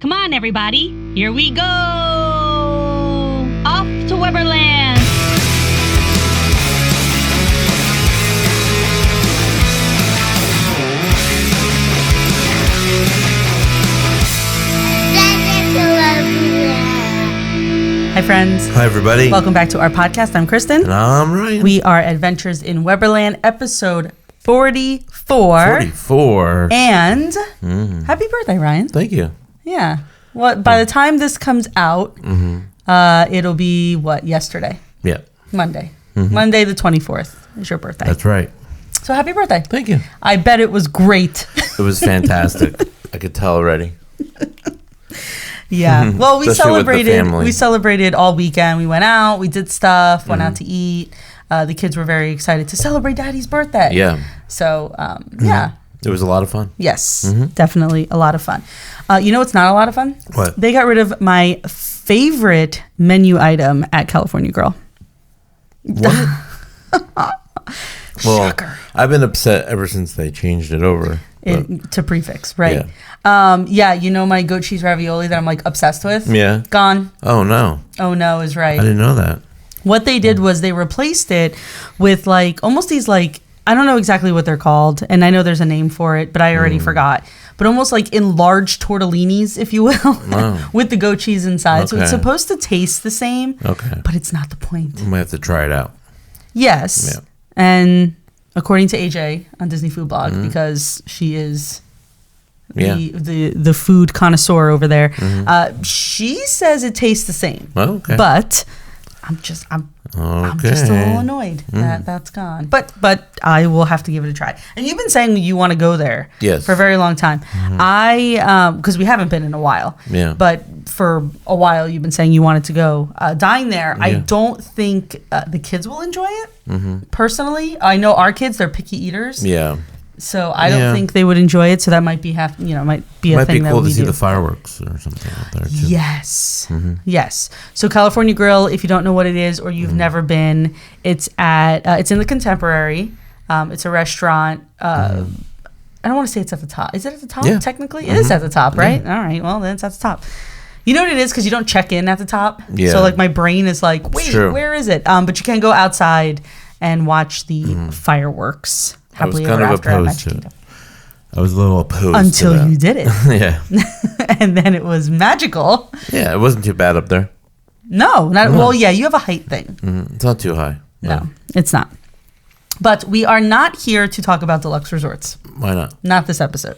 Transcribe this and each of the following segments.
Come on, everybody. Here we go. Off to Weberland. Hi, friends. Hi, everybody. Welcome back to our podcast. I'm Kristen. And I'm Ryan. We are Adventures in Weberland, episode 44. 44. And happy birthday, Ryan. Thank you. Yeah. Well, by the time this comes out, it'll be, yesterday? Yeah. Monday. Monday the 24th is your birthday. That's right. So happy birthday. Thank you. I bet it was great. It was fantastic. I could tell already. Yeah. Well, we Especially with the celebrated. family. We celebrated all weekend. We went out. We did stuff. Went out to eat. The kids were very excited to celebrate Daddy's birthday. Yeah. So, yeah. It was a lot of fun. Yes, definitely a lot of fun. You know what's not a lot of fun? What? They got rid of my favorite menu item at California Grill. What? Well, Shocker. I've been upset ever since they changed it over. To prefix, right? Yeah. You know my goat cheese ravioli that I'm like obsessed with? Yeah. Gone. Oh, no. Oh, no is right. I didn't know that. What they did was they replaced it with almost these I don't know exactly what they're called, and I know there's a name for it, but I already forgot. But almost like enlarged tortellinis, if you will, with the goat cheese inside. So it's supposed to taste the same, but it's not the point. We might have to try it out. Yes. Yeah. And according to AJ on Disney Food Blog, because she is the food connoisseur over there, she says it tastes the same. Oh, okay. But I'm just a little annoyed that that's gone. But I will have to give it a try. And you've been saying you want to go there for a very long time. Because we haven't been in a while. Yeah. But for a while you've been saying you wanted to go dine there. Yeah. I don't think the kids will enjoy it. Personally, I know our kids, they're picky eaters. Yeah. So I don't think they would enjoy it. So that might be might be a might thing that we do. Might be cool to see the fireworks or something out there too. Yes. Yes. So California Grill, if you don't know what it is or you've never been, it's it's in the Contemporary. It's a restaurant. I don't want to say it's at the top. Is it at the top? Yeah. Technically, it is at the top, right? Yeah. All right. Well, then it's at the top. You know what it is because you don't check in at the top. Yeah. So my brain is like, wait, where is it? But you can go outside and watch the fireworks. I was kind of opposed to it. I was a little opposed until you did it. Yeah. And then it was magical. Yeah, it wasn't too bad up there. No, not well. Yeah, you have a height thing. It's not too high. No, it's not. But we are not here to talk about deluxe resorts. Why not? Not this episode.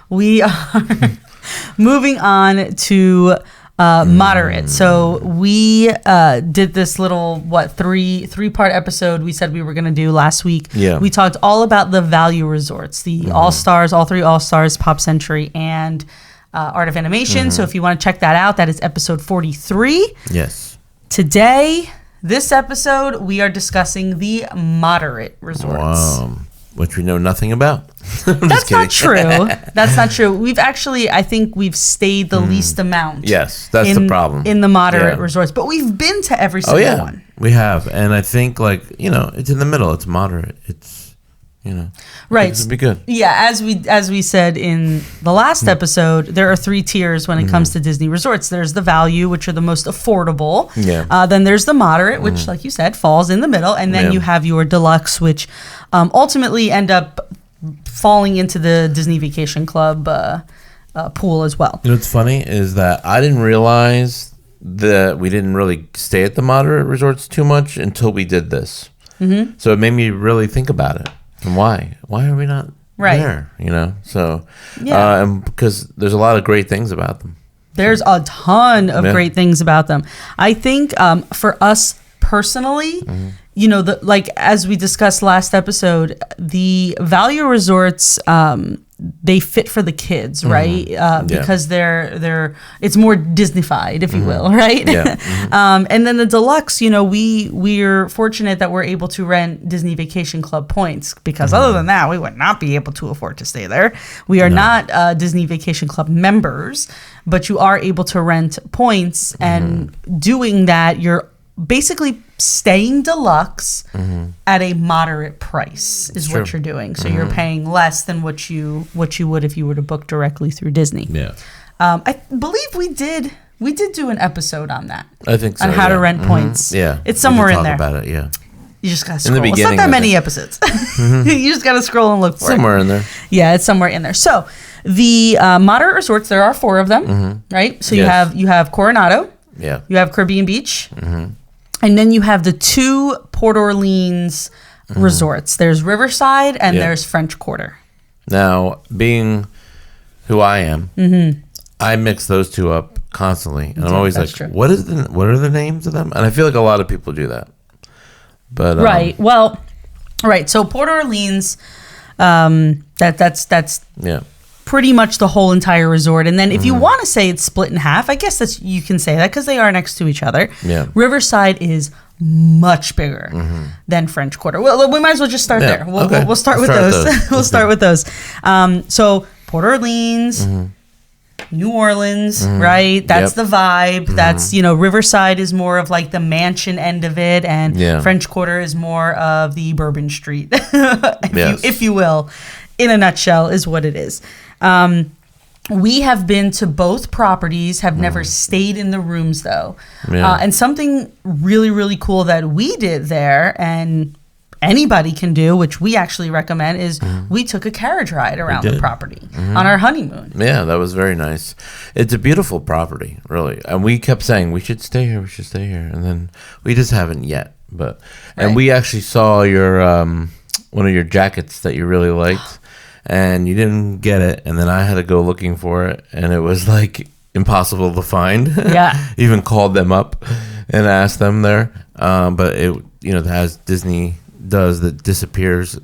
We are moving on to moderate. So we did this little three-part episode we said we were going to do last week. Yeah. We talked all about the value resorts, the All-Stars, all three All-Stars, Pop Century, and Art of Animation. So if you want to check that out, that is episode 43. Yes. Today, this episode, we are discussing the moderate resorts. Wow. Which we know nothing about. That's not true. That's not true. We've actually, I think we've stayed the least amount. Yes, that's the problem. In the moderate resorts. But we've been to every single one. We have. And I think it's in the middle. It's moderate. It's, right. It's be good. Yeah, as we said in the last episode, there are 3 tiers when it comes to Disney resorts. There's the value, which are the most affordable. Yeah. Then there's the moderate, which, like you said, falls in the middle. And then you have your deluxe, which ultimately end up falling into the Disney Vacation Club pool as well. You know what's funny is that I didn't realize that we didn't really stay at the moderate resorts too much until we did this. So it made me really think about it. And why? Why are we not there? So and because there's a lot of great things about them. There's a ton of great things about them. I think for us personally, as we discussed last episode, the value resorts they fit for the kids, right? Because they're it's more Disney-fied, if you will, right? Yeah. And then the deluxe, we're fortunate that we're able to rent Disney Vacation Club points because other than that, we would not be able to afford to stay there. We are not Disney Vacation Club members, but you are able to rent points, and doing that, you're basically staying deluxe at a moderate price is what you're doing. So you're paying less than what you would if you were to book directly through Disney. Yeah. I believe we did do an episode on that. I think so. On how to rent Mm-hmm. points. Yeah. It's somewhere in there. About it, yeah. You just gotta In the scroll. It's not beginning, that I many think. episodes. You just gotta scroll and look for Somewhere in there. Yeah, it's somewhere in there. So the moderate resorts, there are 4 of them, right? So Yes. you have Coronado, Yeah. you have Caribbean Beach, and then you have the 2 Port Orleans resorts. There's Riverside and Yeah. there's French Quarter. Now, being who I am, I mix those 2 up constantly, and I'm always that's like, true. what are the names of them? And I feel like a lot of people do that. But Right. Well, right. So Port Orleans, that's yeah. pretty much the whole entire resort. And then if you want to say it's split in half, I guess you can say that because they are next to each other. Yeah. Riverside is much bigger than French Quarter. Well, we might as well just start Yeah, there. We'll, okay. we'll start Let's with start those. with those. We'll start with those. So Port Orleans, New Orleans, right? That's Yep. the vibe. That's, Riverside is more of like the mansion end of it, and Yeah. French Quarter is more of the Bourbon Street, Yes. if you will. In a nutshell, is what it is. We have been to both properties, have never stayed in the rooms though. Yeah. And something really, really cool that we did there, and anybody can do, which we actually recommend, is we took a carriage ride around the did. property on our honeymoon. Yeah, that was very nice. It's a beautiful property, really. And we kept saying, we should stay here, we should stay here. And then we just haven't yet. But and Right. we actually saw your one of your jackets that you really liked, and you didn't get it. And then I had to go looking for it, and it was like impossible to find. Yeah. Even called them up and asked them there. But it, as Disney does, that disappears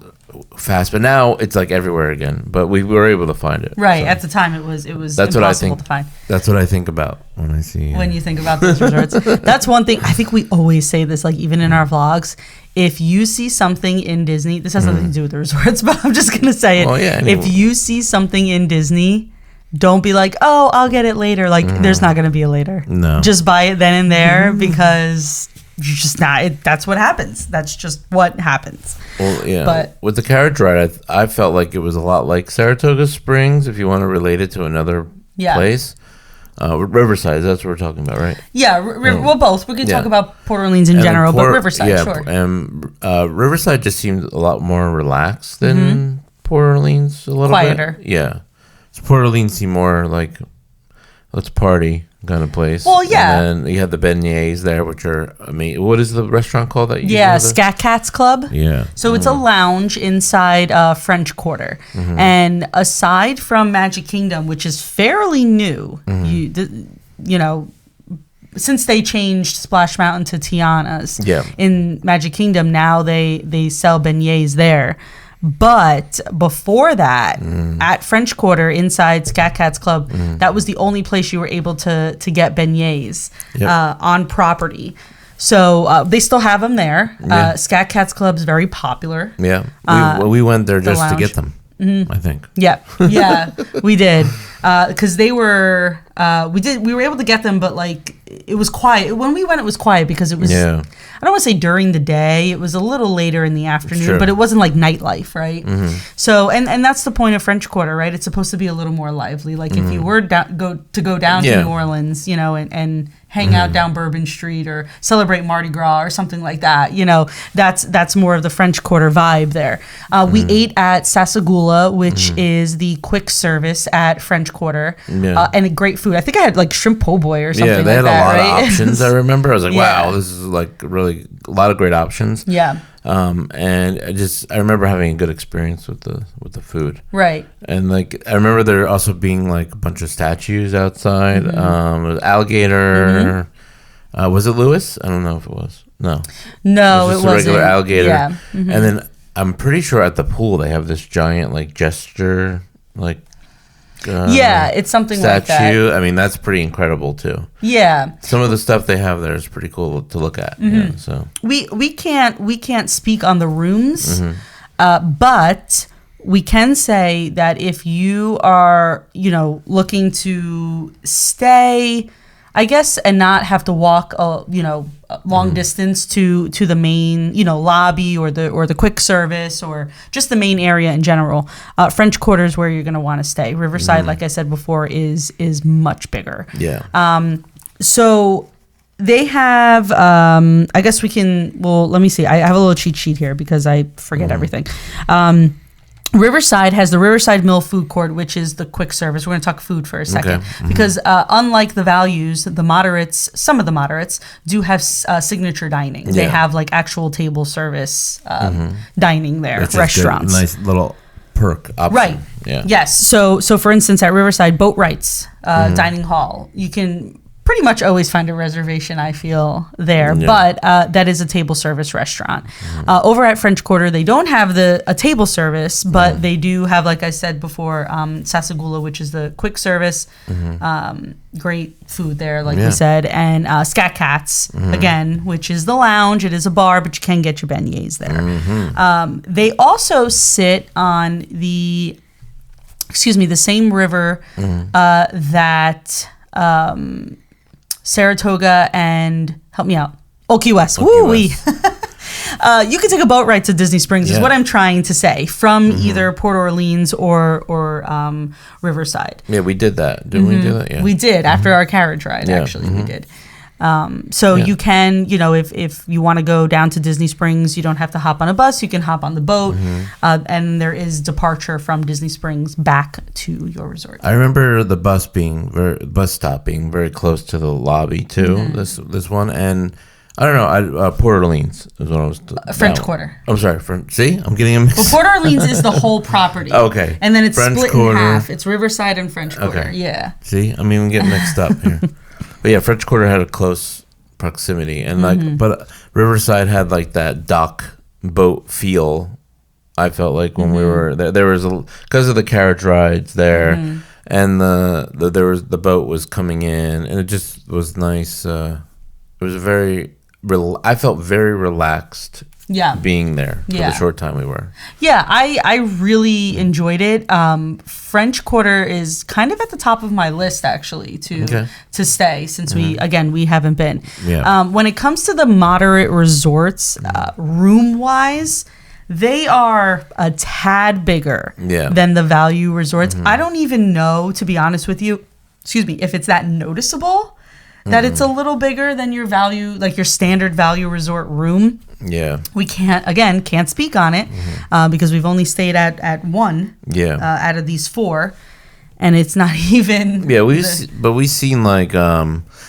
fast. But now it's like everywhere again. But we were able to find it. Right. So At the time, it was that's what I impossible think. to find. That's what I think about when I see. When you think about those resorts. That's one thing. I think we always say this, like even in our vlogs. If you see something in Disney, this has nothing to do with the resorts, but I'm just going to say it. Well, yeah, anyway. If you see something in Disney, don't be like, oh, I'll get it later. Like, there's not going to be a later. No. Just buy it then and there because you're just not. That's what happens. That's just what happens. Well, yeah. But- with the carriage ride, I felt like it was a lot like Saratoga Springs, if you want to relate it to another Yeah. place. Riverside, that's what we're talking about, right? Yeah, well, both. We can Yeah. talk about Port Orleans in And general, but Port- Riverside, yeah, sure. And Riverside just seemed a lot more relaxed than Port Orleans, a little Quieter. bit. Yeah. So Port Orleans seemed more like, let's party kind of place. Well, yeah. And then you had the beignets there, which are, what is the restaurant called that you Yeah, have there? Scat Cats Club. Yeah. So it's a lounge inside French Quarter, and aside from Magic Kingdom, which is fairly new, since they changed Splash Mountain to Tiana's, Yeah. in Magic Kingdom now they sell beignets there. But before that, at French Quarter inside Scat Cats Club, that was the only place you were able to get beignets Yep. on property. So they still have them there. Yeah. Scat Cats Club is very popular. Yeah. We went there just to lounge. get them, I think. Yeah, we did because they were. We were able to get them, but like it was quiet when we went. It was quiet because it was. Yeah. I don't want to say during the day. It was a little later in the afternoon, Sure. but it wasn't like nightlife, right? So, and that's the point of French Quarter, right? It's supposed to be a little more lively. Like if you were go down Yeah. to New Orleans, and hang out down Bourbon Street or celebrate Mardi Gras or something like that, that's more of the French Quarter vibe there. We ate at Sassagoula, which is the quick service at French Quarter, Yeah. and a great food. I think I had like shrimp po' boy or something Yeah, they like had that, a lot right? of options. I remember. I was like, Yeah. wow, this is like really a lot of great options. Yeah, And I remember having a good experience with the food. right. And like I remember there also being like a bunch of statues outside. There was alligator. Was it Lewis? I don't know if it was. No. No, It was it just a wasn't. regular alligator. Yeah. And then I'm pretty sure at the pool they have this giant like gesture like Yeah, it's something like that. statue. I mean, that's pretty incredible too. Yeah. Some of the stuff they have there is pretty cool to look at. Yeah, so We can't speak on the rooms, but we can say that if you are looking to stay I guess, and not have to walk a long distance to the main lobby or the quick service or just the main area in general. French Quarter is where you're going to want to stay. Riverside, like I said before, is much bigger. Yeah. So they have, I guess we can, well, let me see. I have a little cheat sheet here because I forget everything. Riverside has the Riverside Mill Food Court, which is the quick service. We're going to talk food for a second. Okay. Because unlike the values, some of the moderates do have signature dining. They have like actual table service dining there, That's restaurants. A nice little perk option. Right. Yeah. Yes. So for instance, at Riverside Boat Rights Dining Hall, you can pretty much always find a reservation, I feel, there. Yeah. But that is a table service restaurant. Over at French Quarter, they don't have a table service, but they do have, like I said before, Sasagula, which is the quick service. Great food there, like we said. And Scat Cats, again, which is the lounge. It is a bar, but you can get your beignets there. They also sit on the same river that Saratoga and, help me out, Key West. Woo-wee. You can take a boat ride to Disney Springs, is what I'm trying to say, from either Port Orleans or Riverside. Yeah, we did that. Didn't we do that? Yeah. We did, after our carriage ride, actually, we did. So you can, if you want to go down to Disney Springs, you don't have to hop on a bus. You can hop on the boat, and there is departure from Disney Springs back to your resort. I remember the bus stop being very close to the lobby too. This one, and I don't know. Port Orleans is what I was. French Quarter. I'm sorry. See, I'm getting a mix. Well, Port Orleans is the whole property. Okay. And then it's French split Quarter. in half. It's Riverside and French Quarter. Okay. Yeah. See, I'm even getting mixed up here. But yeah, French Quarter had a close proximity, and but Riverside had like that dock boat feel. I felt like when we were there, there was because of the carriage rides there, and the boat was coming in, and it just was nice. It was I felt very relaxed. Yeah. Being there for the short time we were. Yeah, I really enjoyed it. French Quarter is kind of at the top of my list, actually, to stay, since we haven't been. Yeah. When it comes to the moderate resorts, room-wise, they are a tad bigger than the value resorts. I don't even know, to be honest with you, if it's that noticeable that it's a little bigger than your value, like your standard value resort room. Yeah. We can't speak on it because we've only stayed at one out of these four, and it's not even. Yeah, we've seen like the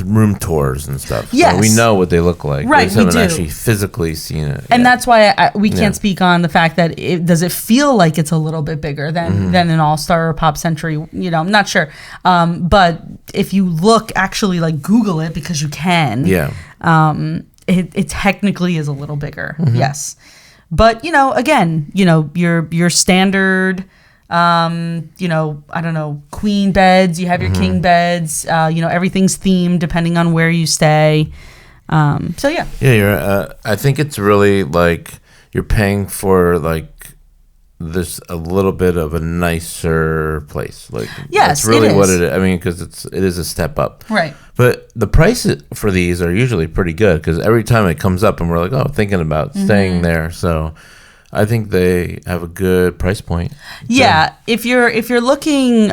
room tours and stuff. Yes. So we know what they look like. Right, we just haven't do. Actually physically seen it. And that's why we can't speak on the fact that does it feel like it's a little bit bigger than an All-Star or Pop Century. I'm not sure. But if you look, actually, like Google it, because you can. Yeah. It technically is a little bigger. Yes. But, again, your standard... I don't know, queen beds, you have your king beds, everything's themed depending on where you stay. So yeah. Yeah, I think it's really like you're paying for like this a little bit of a nicer place. Like yes, that's really it is. what it is. I mean, because it is a step up. Right. But the prices for these are usually pretty good because every time it comes up and we're like, thinking about staying there. So I think they have a good price point. Yeah, if you're looking,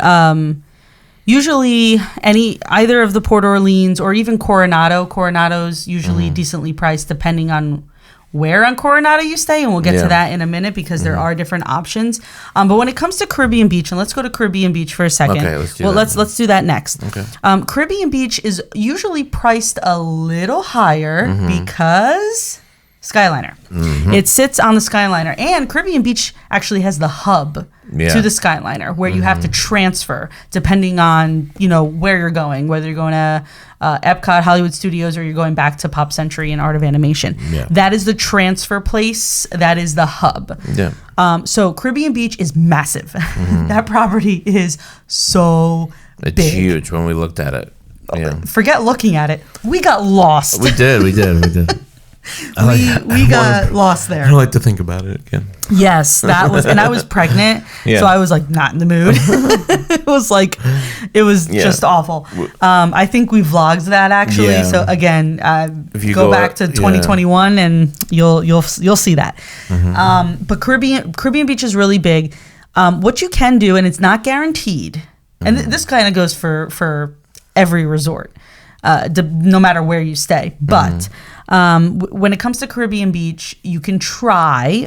usually either of the Port Orleans or even Coronado's usually decently priced depending on where on Coronado you stay, and we'll get to that in a minute because there are different options. But when it comes to Caribbean Beach, and let's go to Caribbean Beach for a second. Okay, let's do that. Let's do that next. Okay. Caribbean Beach is usually priced a little higher because Skyliner. It sits on the Skyliner, and Caribbean Beach actually has the hub to the Skyliner where you have to transfer depending on where you're going, whether you're going to Epcot, Hollywood Studios, or you're going back to Pop Century and Art of Animation. That is the transfer place. That is the hub. So Caribbean Beach is massive. That property is so big. It's huge when we looked at it. Forget looking at it. We got lost. We did. We got lost there. I don't like to think about it again. Yes, that was, and I was pregnant, so I was like not in the mood. It was like, It was just awful. I think we vlogged that actually. Yeah. So again, If you go back to 2021 and you'll see that. But Caribbean Beach is really big. What you can do, and it's not guaranteed, and this kind of goes for every resort, no matter where you stay. But when it comes to Caribbean Beach, you can try,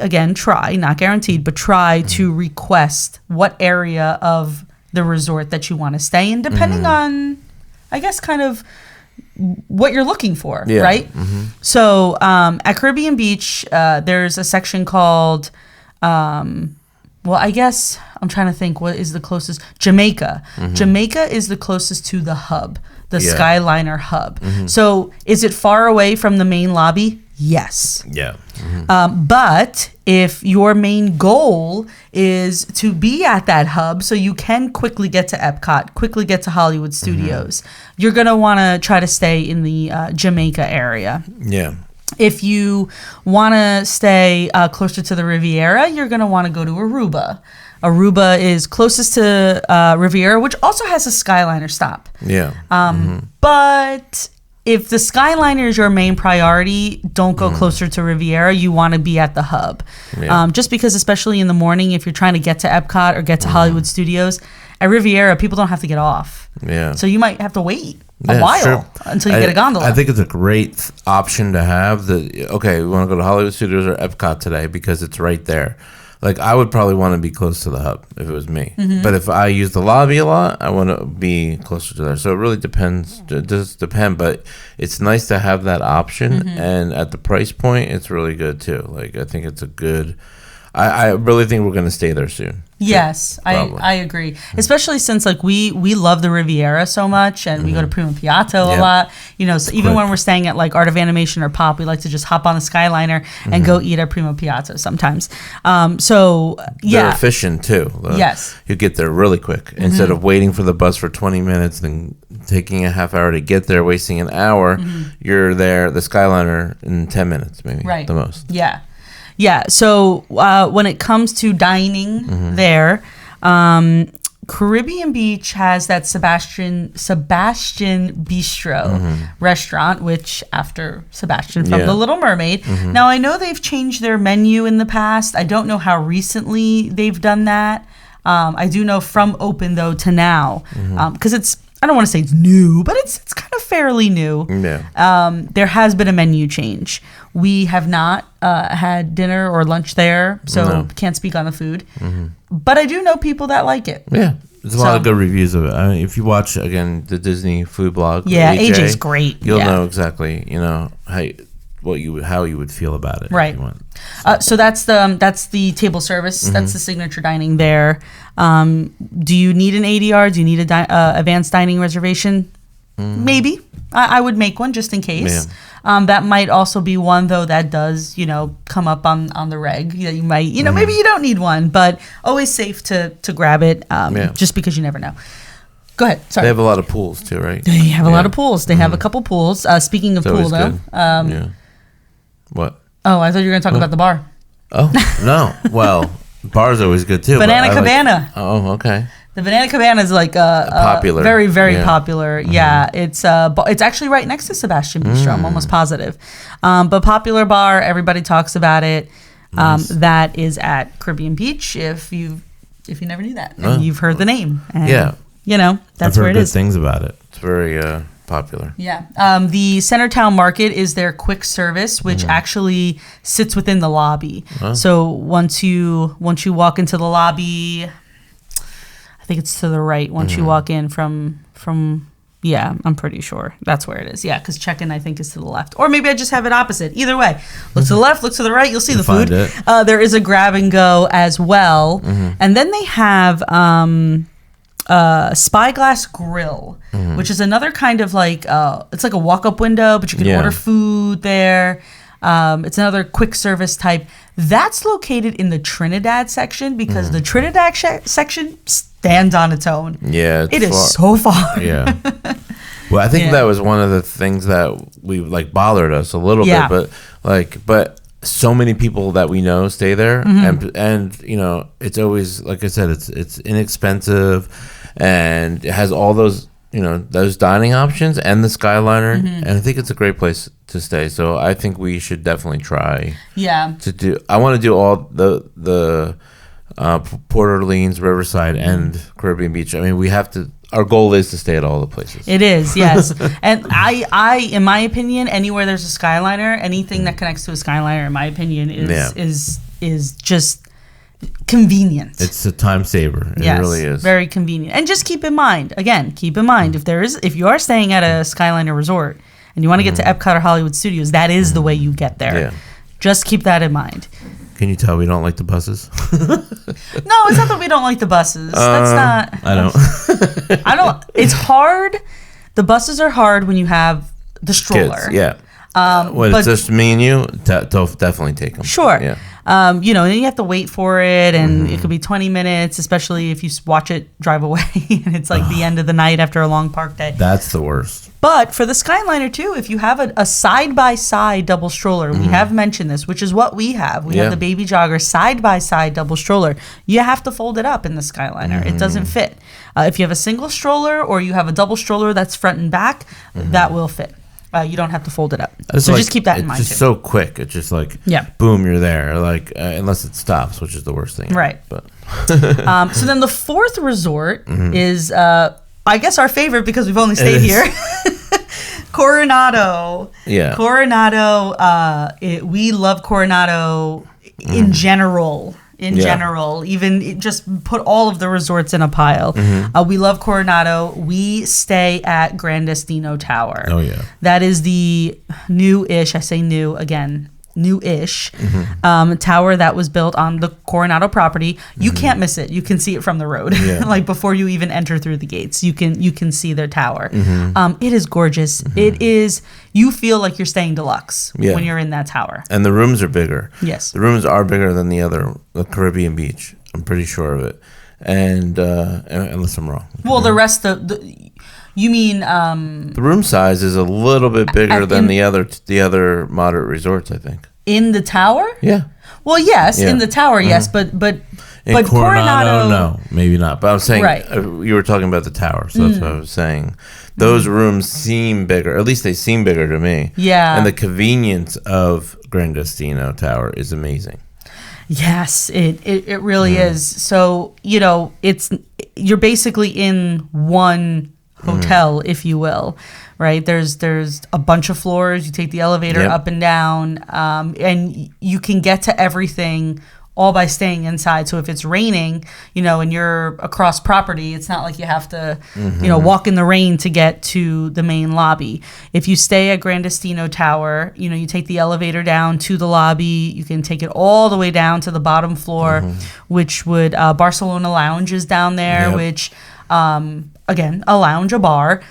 not guaranteed, but try to request what area of the resort that you want to stay in, depending on, I guess, kind of what you're looking for, right? So at Caribbean Beach, there's a section called, well, I guess I'm trying to think what is the closest. Jamaica. Jamaica is the closest to the hub, the Skyliner hub. So is it far away from the main lobby? Yes. Yeah. But if your main goal is to be at that hub so you can quickly get to Epcot, quickly get to Hollywood Studios, you're going to want to try to stay in the Jamaica area. Yeah. If you want to stay closer to the Riviera, you're going to want to go to Aruba. Aruba is closest to Riviera, which also has a Skyliner stop. Yeah. But if the Skyliner is your main priority, don't go closer to Riviera. You want to be at the hub. Yeah. Just because, especially in the morning, if you're trying to get to Epcot or get to Hollywood Studios, at Riviera, people don't have to get off. Yeah. So you might have to wait a while until you get a gondola. I think it's a great option to have. Okay, we want to go to Hollywood Studios or Epcot today because it's right there. Like, I would probably want to be close to the hub if it was me. But if I use the lobby a lot, I want to be closer to there. So it really depends. It does depend, but it's nice to have that option. And at the price point, it's really good too. Like, I think it's a good... I really think we're going to stay there soon. Yes, I agree. Especially since like we love the Riviera so much, and we go to Primo Piatto a lot. You know, so even when we're staying at like Art of Animation or Pop, we like to just hop on the Skyliner and go eat at Primo Piatto sometimes. So yeah, they're efficient too. Yes, you get there really quick instead of waiting for the bus for 20 minutes, then taking a half hour to get there, wasting an hour. You're there, the Skyliner in 10 minutes, maybe the most. Yeah. Yeah, so when it comes to dining there, Caribbean Beach has that Sebastian Bistro restaurant, which after Sebastian from The Little Mermaid. Now, I know they've changed their menu in the past. I don't know how recently they've done that. I do know from open, though, to now, because it's, I don't want to say it's new, but it's kind of fairly new. Yeah. There has been a menu change. We have not had dinner or lunch there, so can't speak on the food. But I do know people that like it. Yeah. There's a lot of good reviews of it. I mean, if you watch, again, the Disney food blog. Yeah, AJ's great. You'll know exactly, how you would feel about it. Right. If you want. So that's the table service. That's the signature dining there. Do you need an ADR? Do you need a advanced dining reservation? Maybe. I would make one just in case. Yeah. That might also be one, though, that does, come up on the reg. You might, maybe you don't need one, but always safe to grab it just because you never know. Go ahead. Sorry. They have a lot of pools, too, right? They have a lot of pools. They have a couple pools. Speaking of pool, though. What? Oh, I thought you were going to talk about the bar. Oh, no. Well, bar's always good, too. Banana Cabana. Oh, okay. The Banana Cabana is like popular. Very, very popular. Yeah, it's actually right next to Sebastian Bistro. I'm almost positive. But popular bar, everybody talks about it. Nice. That is at Caribbean Beach. If you never knew that, and you've heard the name. And, that's where it is. I've heard good things about it. It's very popular. Yeah. The Centertown Market is their quick service, which actually sits within the lobby. So once you walk into the lobby, I think it's to the right. Once you walk in from I'm pretty sure that's where it is. Yeah, because check-in, I think, is to the left. Or maybe I just have it opposite. Either way. Look to the left, look to the right, you'll see the food. There is a grab and go as well. And then they have Spyglass Grill, which is another kind of like, it's like a walk-up window, but you can order food there. It's another quick service type. That's located in the Trinidad section because the Trinidad section stands on its own. Yeah. It is so far. Yeah. Well, I think that was one of the things that we bothered us a little bit, but so many people that we know stay there and it's always, like I said, it's inexpensive. and it has all those those dining options and the Skyliner, and I think it's a great place to stay. So I think we should definitely try. Yeah. I want to do all the Port Orleans, Riverside, and Caribbean Beach. I mean, we have to. Our goal is to stay at all the places. It is, yes. And I, in my opinion, anywhere there's a Skyliner, anything that connects to a Skyliner, in my opinion, is just convenient. It's a time saver. It really is. Very convenient. And just keep in mind, if you are staying at a Skyliner resort and you want to get to Epcot or Hollywood Studios, that is the way you get there. Yeah. Just keep that in mind. Can you tell we don't like the buses? No, it's not that we don't like the buses. That's not. I don't. It's hard. The buses are hard when you have the stroller. Kids, yeah. When it's just me and you, definitely take them. Sure. Yeah. And you have to wait for it, and it could be 20 minutes, especially if you watch it drive away, and it's like the end of the night after a long park day. That's the worst. But for the Skyliner, too, if you have a side-by-side double stroller, we have mentioned this, which is what we have. We have the Baby Jogger side-by-side double stroller. You have to fold it up in the Skyliner. It doesn't fit. If you have a single stroller or you have a double stroller that's front and back, that will fit. You don't have to fold it up. So just keep that in mind, too. It's just so quick. It's just like, boom, you're there. Like, unless it stops, which is the worst thing. Right. But so then the fourth resort is, I guess, our favorite because we've only stayed here. Coronado. Yeah. Coronado. We love Coronado in general. Even just put all of the resorts in a pile. We love Coronado. We stay at Gran Destino Tower. Oh, yeah. That is the new-ish, I say new again, new-ish tower that was built on the Coronado property. You can't miss it. You can see it from the road. Yeah. Like before you even enter through the gates, you can see their tower. It is gorgeous. It is, you feel like you're staying deluxe when you're in that tower. And the rooms are bigger. Yes. The rooms are bigger than the Caribbean Beach. I'm pretty sure of it. And unless I'm wrong. Well, the rest of you mean the room size is a little bit bigger than the other moderate resorts, I think. In the tower? Yeah. Well, yes, in the tower, yes, but in Coronado, no, maybe not. But I was saying, you were talking about the tower, so that's what I was saying. Those rooms seem bigger, at least they seem bigger to me. Yeah. And the convenience of Gran Destino Tower is amazing. Yes, it really is. So, you're basically in one hotel, if you will, right? There's a bunch of floors. You take the elevator up and down, and you can get to everything all by staying inside. So if it's raining, and you're across property, it's not like you have to, walk in the rain to get to the main lobby. If you stay at Gran Destino Tower, you take the elevator down to the lobby. You can take it all the way down to the bottom floor, which would Barcelona Lounge is down there, which again, a lounge, a bar,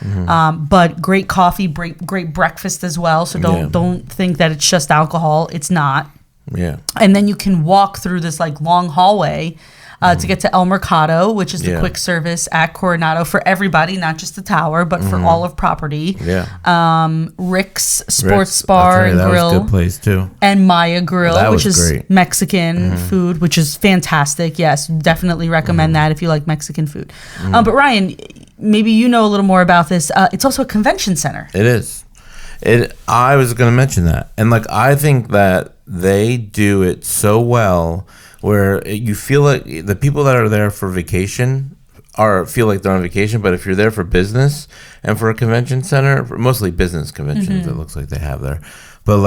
but great coffee, great breakfast as well. So don't think that it's just alcohol. It's not. Yeah. And then you can walk through this like long hallway to get to El Mercado, which is the quick service at Coronado for everybody, not just the tower, but for all of property. Yeah. Rick's Sports Bar and that Grill. Was a good place too. And Maya Grill, which is great. Mexican food, which is fantastic. Yes, definitely recommend that if you like Mexican food. But Ryan, maybe you know a little more about this. It's also a convention center. It is. I was going to mention that. And I think that they do it so well where you feel like the people that are there for vacation feel like they're on vacation, but if you're there for business and for a convention center, mostly business conventions, it looks like they have there. But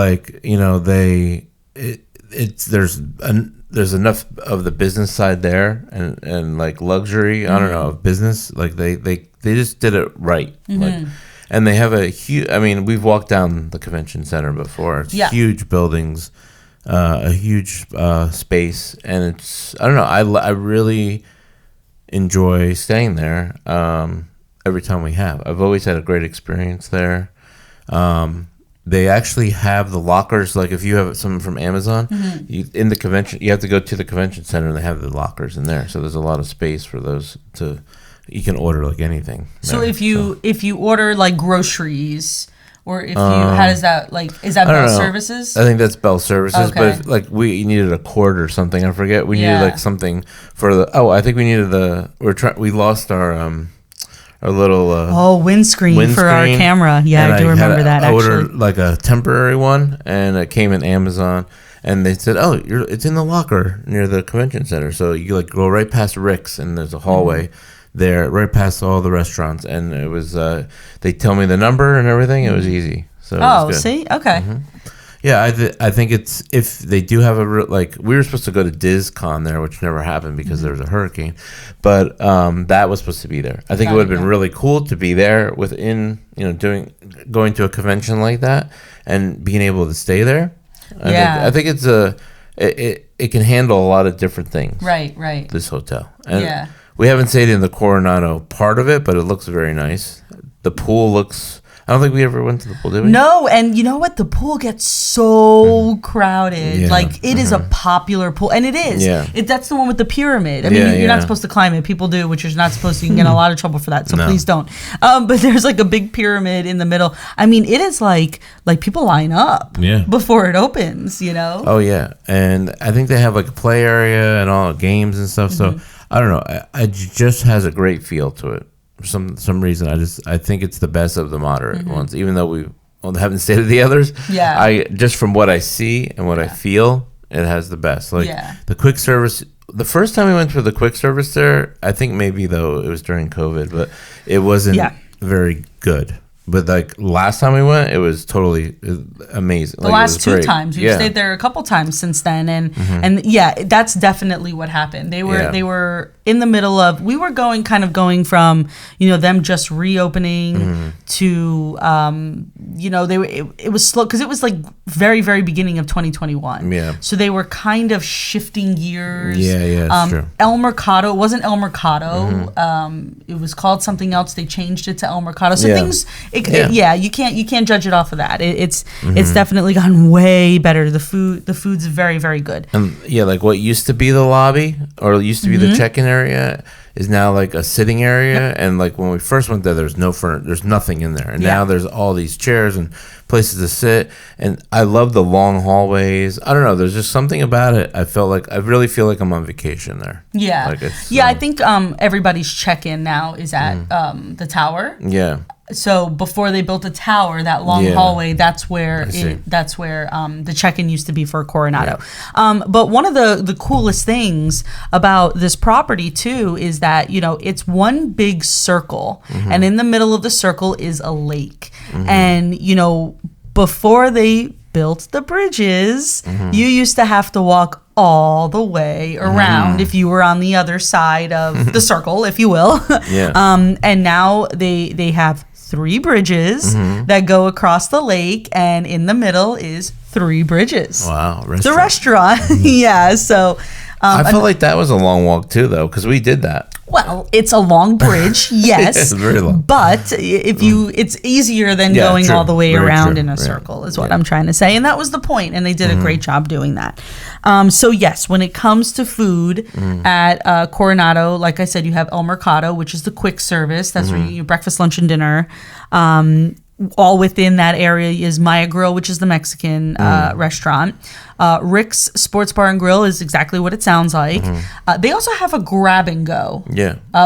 there's enough of the business side there and luxury, I don't know, of business. They just did it right. And they have a huge, we've walked down the convention center before. It's huge buildings, a huge space. And it's, I don't know, I really enjoy staying there every time we have. I've always had a great experience there. They actually have the lockers, like if you have something from Amazon, in the convention, you have to go to the convention center and they have the lockers in there. So there's a lot of space for those you can order anything. So if you order groceries Or if you, how does that, like, is that I don't Bell know. Services? I think that's Bell Services, Okay. but if, like we needed a cord or something, I forget. We needed like something for the. Oh, I think we needed we lost our little windscreen for our camera. Yeah, and I do remember that I actually. ordered like a temporary one, and it came in Amazon. And they said, "Oh, it's in the locker near the convention center. So you like go right past Rick's, and there's a hallway there, right past all the restaurants." And it was they tell me the number and everything. It was easy. So it was good. See, okay. Yeah, I think it's if they do have like we were supposed to go to DizCon there, which never happened because there was a hurricane, but that was supposed to be there. I think it would have been really cool to be there within going to a convention like that and being able to stay there. I think it's it can handle a lot of different things. Right. This hotel. And we haven't stayed in the Coronado part of it, but it looks very nice. The pool looks. I don't think we ever went to the pool, did we? No, and you know what? The pool gets so crowded. Yeah. Like, it is a popular pool. And it is. Yeah. That's the one with the pyramid. I mean, you're not supposed to climb it. People do, which you're not supposed to. You can get in a lot of trouble for that, so please don't. But there's like a big pyramid in the middle. I mean, it is like people line up before it opens, Oh, yeah. And I think they have like a play area and all games and stuff. So, I don't know. It just has a great feel to it. For some reason, I think it's the best of the moderate ones, even though we haven't stayed at the others. Yeah. I just from what I see and what I feel, it has the best. Like the quick service. The first time we went for the quick service there, I think maybe though it was during COVID, but it wasn't very good. But like last time we went, it was totally amazing. The last two times we've stayed there a couple times since then, and that's definitely what happened. They were in the middle of. We were going from them just reopening to it was slow because it was like very very beginning of 2021. Yeah. So they were kind of shifting gears. Yeah, it's true. El Mercado. It wasn't El Mercado. It was called something else. They changed it to El Mercado. So things. You can't judge it off of that. It's definitely gotten way better. The food's very very good. And like what used to be the lobby or used to be the check-in area is now like a sitting area. And like when we first went there, there's there's nothing in there, and now there's all these chairs and places to sit. And I love the long hallways. I don't know. There's just something about it. I really feel like I'm on vacation there. Yeah, I think everybody's check-in now is at the tower. Yeah. So before they built a tower, that long hallway, that's where the check-in used to be for Coronado. Yeah. But one of the coolest things about this property too is that it's one big circle, and in the middle of the circle is a lake, and before they built the bridges, you used to have to walk all the way around if you were on the other side of the circle, if you will. And now they have 3 bridges that go across the lake, and in the middle is 3 bridges. Wow. The restaurant. Yeah. So I felt like that was a long walk too, though, because we did that. Well, it's a long bridge, yes. It's very long. But it's easier than going all the way around in a circle, is what I'm trying to say. And that was the point, and they did a great job doing that. So yes, when it comes to food at Coronado, like I said, you have El Mercado, which is the quick service. That's where you eat your breakfast, lunch, and dinner. All within that area is Maya Grill, which is the Mexican restaurant. Rick's Sports Bar and Grill is exactly what it sounds like. They also have a grab and go,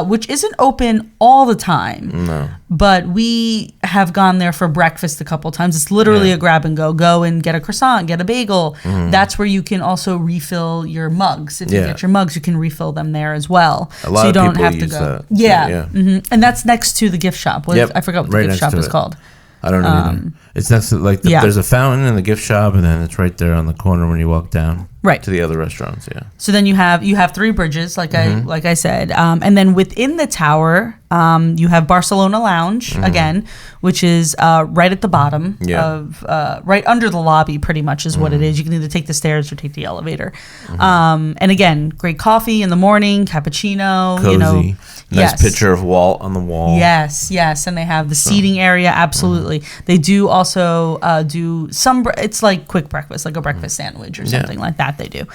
which isn't open all the time. No. But we have gone there for breakfast a couple times. It's literally a grab and go. Go and get a croissant, get a bagel. That's where you can also refill your mugs. If you get your mugs, you can refill them there as well. A lot so you of don't people have to use go. that. And that's next to the gift shop. I forgot what the gift shop is called. I don't know either. It's next to there's a fountain in the gift shop, and then it's right there on the corner when you walk down to the other restaurants. Yeah. So then you have 3 bridges, like I said, and then within the tower, you have Barcelona Lounge again, which is right at the bottom of right under the lobby. Pretty much is what it is. You can either take the stairs or take the elevator. And again, great coffee in the morning, cappuccino. Cozy. Nice picture of Walt on the wall. Yes, and they have the seating area. Absolutely, they do also do some. It's like quick breakfast, like a breakfast sandwich or something like that. They do.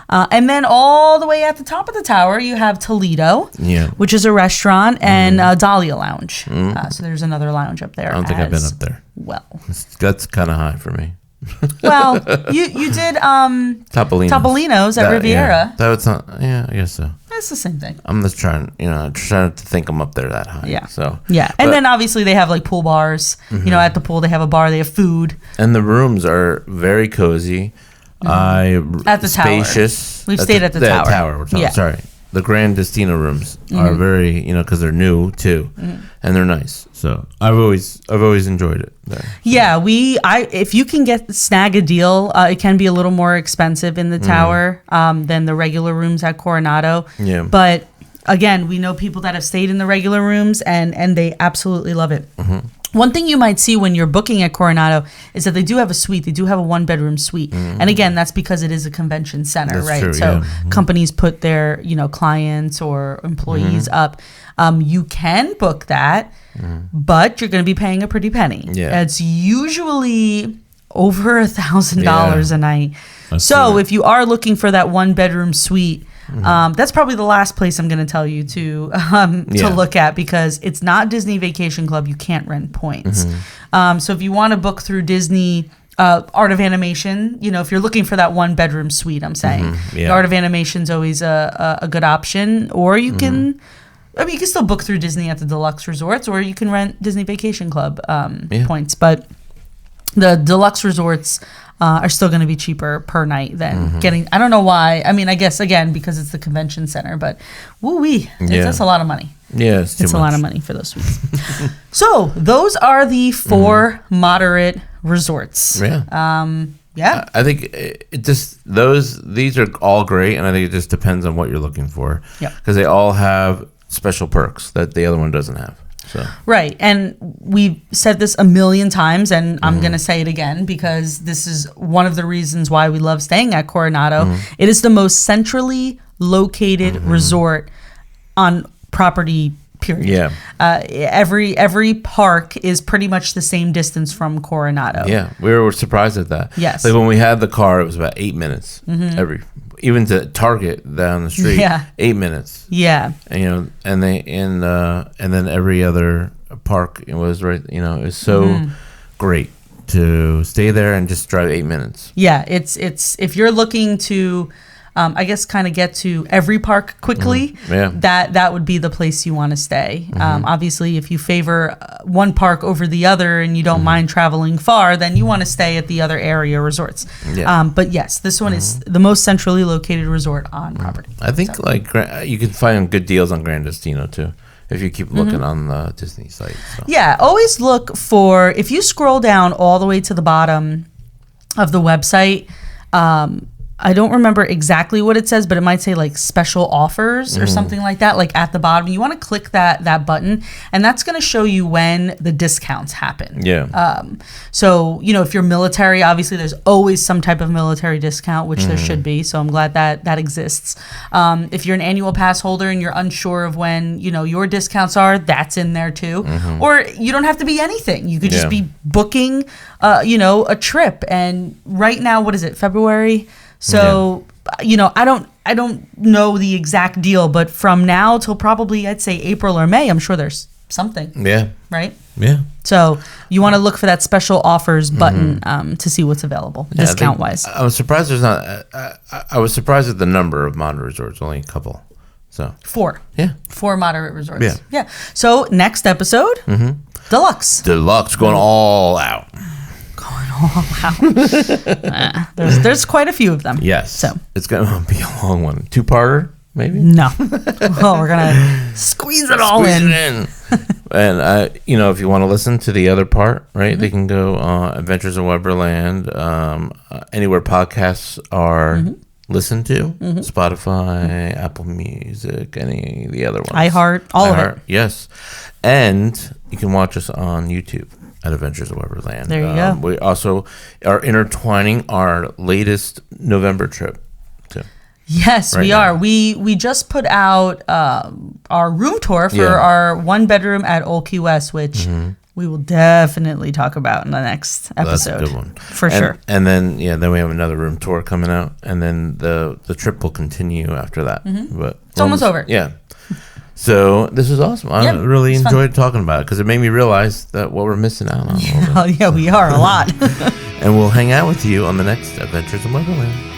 And then all the way at the top of the tower, you have Toledo, which is a restaurant, and Dahlia Lounge. So there's another lounge up there. I don't think I've been up there. Well, that's kind of high for me. Well, you did Topolino's at Riviera. Yeah. That was not. Yeah, I guess so. It's the same thing. I'm just trying to think I'm up there that high. Yeah. So and then obviously they have like pool bars. At the pool they have a bar. They have food. And the rooms are very cozy. At the spacious. Tower. We've stayed at the tower. Sorry. The Grand Destina rooms are very, because they're new too, and they're nice. So I've always enjoyed it there. Yeah, if you can snag a deal, it can be a little more expensive in the tower than the regular rooms at Coronado. Yeah. But again, we know people that have stayed in the regular rooms and they absolutely love it. One thing you might see when you're booking at Coronado is that they do have a suite. They do have a 1-bedroom suite. And again, that's because it is a convention center, that's right? True, so companies put their, clients or employees up. You can book that, but you're going to be paying a pretty penny. Yeah. It's usually over $1,000 a night. So if you are looking for that 1-bedroom suite, that's probably the last place I'm going to tell you to look at, because it's not Disney Vacation Club. You can't rent points. So if you want to book through Disney Art of Animation, if you're looking for that 1-bedroom suite, I'm saying the Art of Animation's always a good option. Or you can, you can still book through Disney at the deluxe resorts, or you can rent Disney Vacation Club points. But the deluxe resorts are still going to be cheaper per night than getting. I don't know why. I mean, I guess again because it's the convention center, but that's a lot of money. Yeah, it's a lot of money for those suites. So those are the 4 moderate resorts. Yeah. I think these are all great, and I think it just depends on what you're looking for. Yeah. Because they all have special perks that the other one doesn't have. So. Right. And we've said this a million times, and I'm going to say it again because this is one of the reasons why we love staying at Coronado. It is the most centrally located resort on property, period. Yeah. Every park is pretty much the same distance from Coronado. Yeah. We were surprised at that. Yes. Like when we had the car, it was about 8 minutes even to Target down the street. 8 minutes. Yeah. And and then every other park it was right. It was so great to stay there and just drive 8 minutes. Yeah, it's if you're looking to, I guess, kind of get to every park quickly. That would be the place you want to stay. Obviously, if you favor one park over the other and you don't mind traveling far, then you want to stay at the other area resorts. But yes, this one is the most centrally located resort on property. I think you can find good deals on Grand Destino too if you keep looking on the Disney site. So. Yeah, always look for, if you scroll down all the way to the bottom of the website. I don't remember exactly what it says, but it might say like special offers or something like that, like at the bottom. You want to click that button, and that's going to show you when the discounts happen. Yeah. So, if you're military, obviously there's always some type of military discount, which there should be. So I'm glad that exists. If you're an annual pass holder and you're unsure of when, your discounts are, that's in there too. Or you don't have to be anything. You could just be booking, a trip. And right now, what is it, February? So, I don't know the exact deal, but from now till probably, I'd say April or May, I'm sure there's something. Yeah. Right? Yeah. So you want to look for that special offers button to see what's available, discount wise. I was surprised there's not. I was surprised at the number of moderate resorts, only a couple. So 4. Yeah. 4 moderate resorts. Yeah. So next episode, Deluxe. Deluxe, going all out. There's quite a few of them. Yes. So it's gonna be a long one. 2-parter, maybe? No. We're gonna squeeze it all in. And if you want to listen to the other part, right, they can go Adventures in Weberland, anywhere podcasts are listened to, Spotify, Apple Music, any of the other ones. iHeart, all of it. Yes. And you can watch us on YouTube at Adventures in Weberland. There you go. We also are intertwining our latest November trip too. Yes, we are. We just put out our room tour for our 1-bedroom at Old Key West, which we will definitely talk about in the next episode. That's a good one. For sure. And then then we have another room tour coming out, and then the trip will continue after that. But It's almost over. Yeah. So this is awesome. I really it's enjoyed talking about it because it made me realize that what we're missing out on. Oh, yeah, we are a lot. And we'll hang out with you on the next Adventures in Weberland.